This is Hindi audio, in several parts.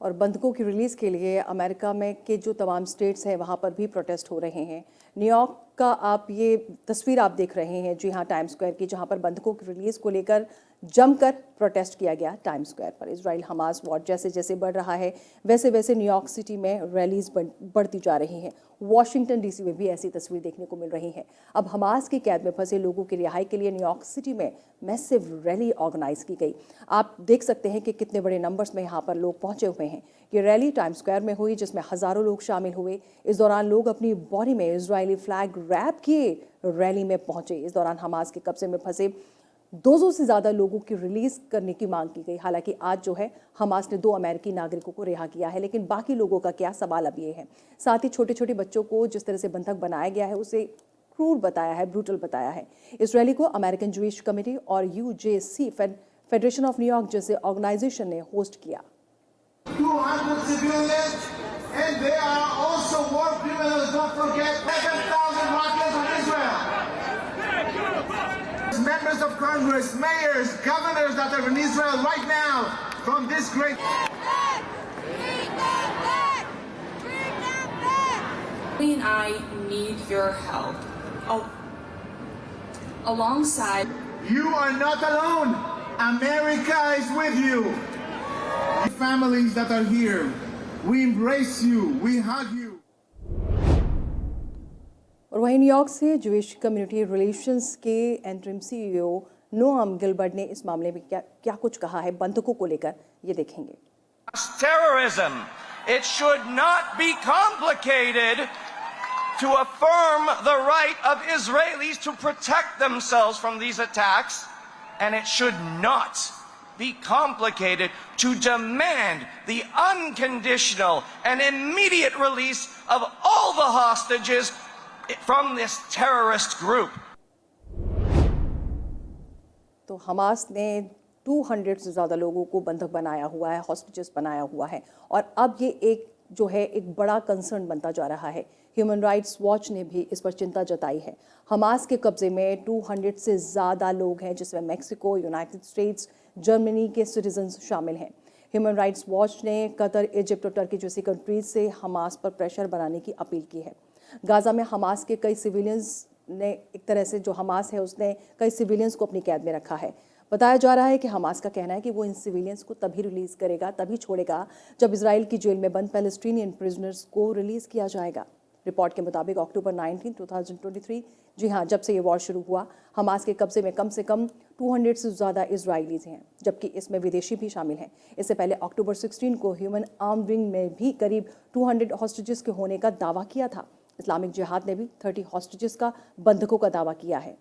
और बंधकों की रिलीज़ के लिए अमेरिका में के जो तमाम स्टेट्स हैं वहाँ पर भी प्रोटेस्ट हो रहे हैं। न्यूयॉर्क का आप ये तस्वीर आप देख रहे हैं, जी हाँ, टाइम स्क्वायर की, जहाँ पर बंधकों की रिलीज़ को लेकर जमकर प्रोटेस्ट किया गया टाइम स्क्वायर पर। इजराइल हमास वॉर जैसे जैसे बढ़ रहा है वैसे वैसे न्यूयॉर्क सिटी में रैलीज बढ़ती जा रही हैं। वॉशिंगटन डीसी में भी ऐसी तस्वीर देखने को मिल रही है। अब हमास की कैद में फंसे लोगों की रिहाई के लिए न्यूयॉर्क सिटी में मैसिव रैली ऑर्गेनाइज की गई। आप देख सकते हैं कि कितने बड़े नंबर्स में यहाँ पर लोग पहुंचे हुए हैं। ये रैली टाइम स्क्वायर में हुई जिसमें हजारों लोग शामिल हुए। इस दौरान लोग अपनी बॉडी में इजरायली फ्लैग रैप किए रैली में पहुंचे। इस दौरान हमास के कब्जे में फंसे 200 से ज़्यादा लोगों की रिलीज़ करने की मांग की गई। हालांकि आज जो है हमास ने 2 अमेरिकी नागरिकों को रिहा किया है, लेकिन बाकी लोगों का क्या, सवाल अब ये है। साथ ही छोटे छोटे बच्चों को जिस तरह से बंधक बनाया गया है उसे क्रूर बताया है, ब्रूटल बताया है। इस रैली को अमेरिकन जूइश कमेटी और यूजेसी फेडरेशन ऑफ न्यूयॉर्क जैसे ऑर्गेनाइजेशन ने होस्ट किया। 200 civilians, and there are also war criminals. Don't forget 7,000 rockets on Israel. Members of Congress, mayors, governors that are in Israel right now from this great. We and I need your help. Alongside. You are not alone. America is with you. Families that are here, we embrace you, we hug you. और वहीं न्यूयॉर्क से ज्यूइश कम्युनिटी रिलेशंस के इंटरिम सीईओ नोआम गिलबर्ट ने इस मामले में क्या कुछ कहा है बंधकों को लेकर, ये देखेंगे। Terrorism. It should not be complicated to affirm the right of Israelis to protect themselves from these attacks, and it should not be complicated to demand the unconditional and immediate release of all the hostages from this terrorist group. तो हमास ने 200 से ज़्यादा लोगों को बंधक बनाया हुआ है, हॉस्टेजेस बनाया हुआ है, और अब ये एक बड़ा कंसर्न बनता जा रहा है। ह्यूमन राइट्स वॉच ने भी इस पर चिंता जताई है। हमास के कब्जे में 200 से ज़्यादा लोग हैं, जिसमें मैक्सिको, यूनाइटेड स्टेट्स, जर्मनी के सिटीजन्स शामिल हैं। ह्यूमन राइट्स वॉच ने कतर, इजिप्ट और टर्की जैसी कंट्रीज से हमास पर प्रेशर बनाने की अपील की है। गाज़ा में हमास के कई सिविलियंस ने, एक तरह से जो हमास है उसने कई सिविलियंस को अपनी कैद में रखा है। बताया जा रहा है कि हमास का कहना है कि वो इन सिविलियंस को तभी रिलीज़ करेगा, तभी छोड़ेगा जब इजराइल की जेल में बंद पैलेस्टीनियन प्रिजनर्स को रिलीज़ किया जाएगा। रिपोर्ट के मुताबिक अक्टूबर 19, 2023, जी हाँ, जब से ये वॉर शुरू हुआ, हमास के कब्जे में कम से कम 200 से ज़्यादा इजरायलीज हैं, जबकि इसमें विदेशी भी शामिल हैं। इससे पहले अक्टूबर 16 को ह्यूमन आर्म विंग में भी करीब 200 हॉस्टेजेस के होने का दावा किया था। इस्लामिक जिहाद ने भी 30 हॉस्टेजेस का बंधकों का दावा किया है।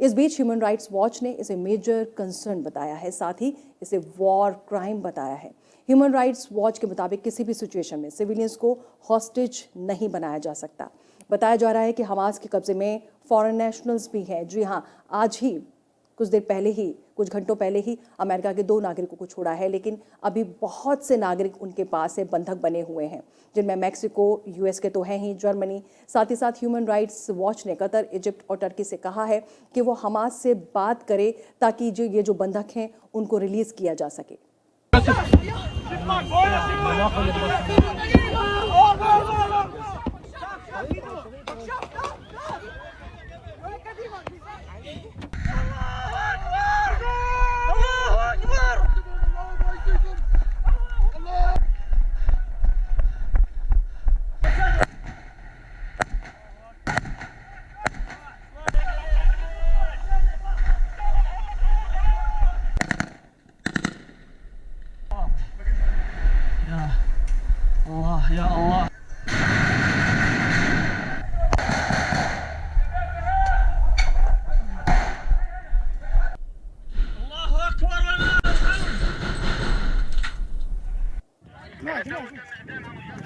इस बीच ह्यूमन राइट्स वॉच ने इसे मेजर कंसर्न बताया है, साथ ही इसे वॉर क्राइम बताया है। ह्यूमन राइट्स वॉच के मुताबिक किसी भी सिचुएशन में सिविलियंस को हॉस्टेज नहीं बनाया जा सकता। बताया जा रहा है कि हमास के कब्जे में फॉरेन नेशनल्स भी हैं। जी हाँ, आज ही कुछ घंटों पहले ही अमेरिका के 2 नागरिकों को छोड़ा है, लेकिन अभी बहुत से नागरिक उनके पास से बंधक बने हुए हैं, जिनमें मैक्सिको, यूएस के तो हैं ही, जर्मनी, साथ ही साथ ह्यूमन राइट्स वॉच ने कतर, इजिप्ट और टर्की से कहा है कि वो हमास से बात करे ताकि ये जो बंधक हैं उनको रिलीज़ किया जा सके। Ya Allah. Allahu Akbar.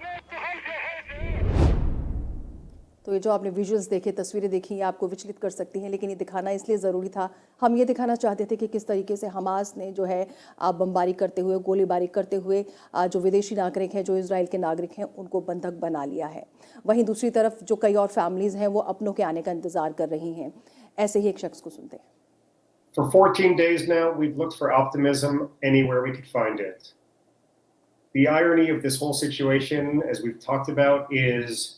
2 5 5 तो ये जो आपने विजुअल्स देखे, तस्वीरें देखी, ये आपको विचलित कर सकती हैं, लेकिन ये दिखाना इसलिए ज़रूरी था। हम ये दिखाना चाहते थे कि किस तरीके से हमास ने जो है बमबारी करते हुए, गोलीबारी करते हुए जो विदेशी नागरिक हैं, जो इजराइल के नागरिक हैं, उनको बंधक बना लिया है। वहीं दूसरी तरफ जो कई और फैमिलीज़ हैं वो अपनों के आने का इंतज़ार कर रही हैं। ऐसे ही एक शख्स को सुनते हैं। For 14 days now, we've looked for optimism anywhere we could find it. The irony of this whole situation, as we've talked about, is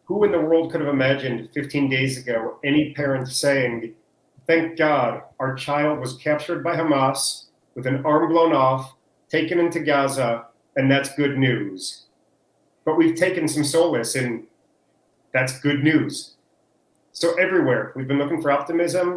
who in the world could have imagined 15 days ago any parent saying, "Thank God our child was captured by Hamas with an arm blown off, taken into Gaza, and that's good news." But we've taken some solace in that's good news. So everywhere we've been looking for optimism,